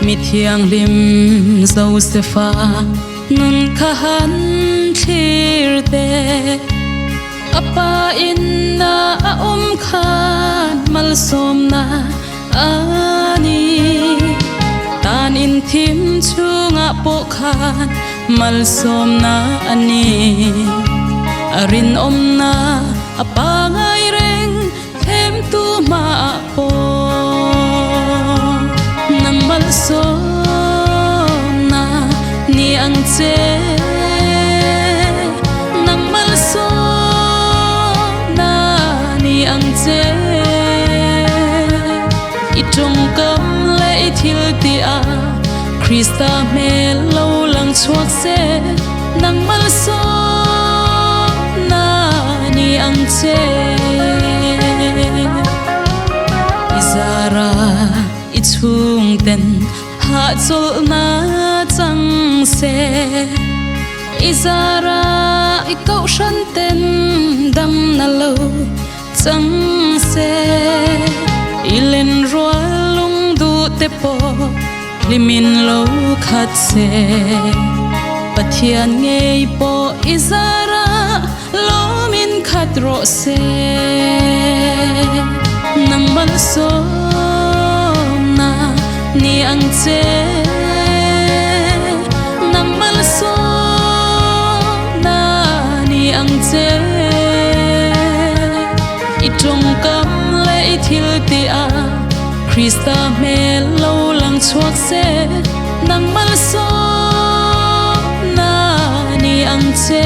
mi thiang lim Josepha nun khan thir te apa inna khan mal som na ani tan in thim chunga po khan mal som na ani arin na apa ngai reng thêm tu ma po nang mal som na ni ang che nang mal som na ni ang che i trong cam le thil ti a Krista me lo lang chuak se nang mal som na ni ang che izara i chung ten ha chol na chang se izara i kau shan ten dam na lo chang se ilen roal lung du te po limin lo khat se pathian ngei po izara lo min khat ro se nang mal som na ni ang che nang mal som na ni ang che i trong cam le i thil ti a Krista me lo lang chuak se nang mal som na ni ang che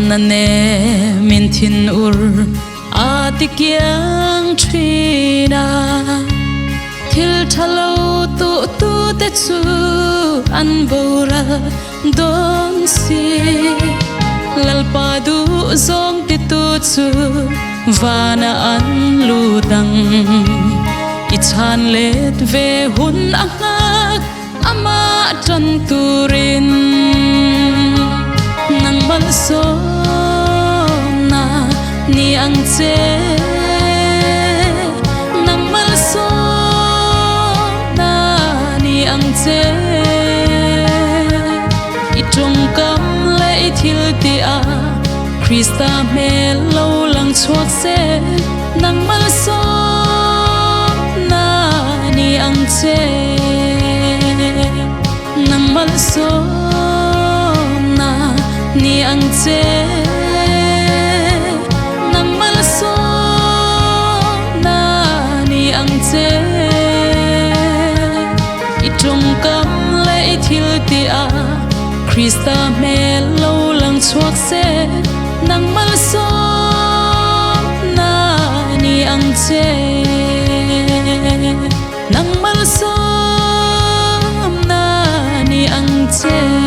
na ne min thin ur ati kyang thina thil thalo tu te chu an bora don si lalpa du zong ti tu chu vana an lu dang i chan let ve hun angak ama tran turin nang mal som na ni ang che nang mal som na ni ang che i trong cam le i thil ti a Krista me lo lang chuak se nang mal som na ni ang che nang mal som ni ang che nang mal som na ni ang che i trong cam le i thil ti a Krista me lo lang chuak se nang mal som na ni ang che nang mal som na ni ang che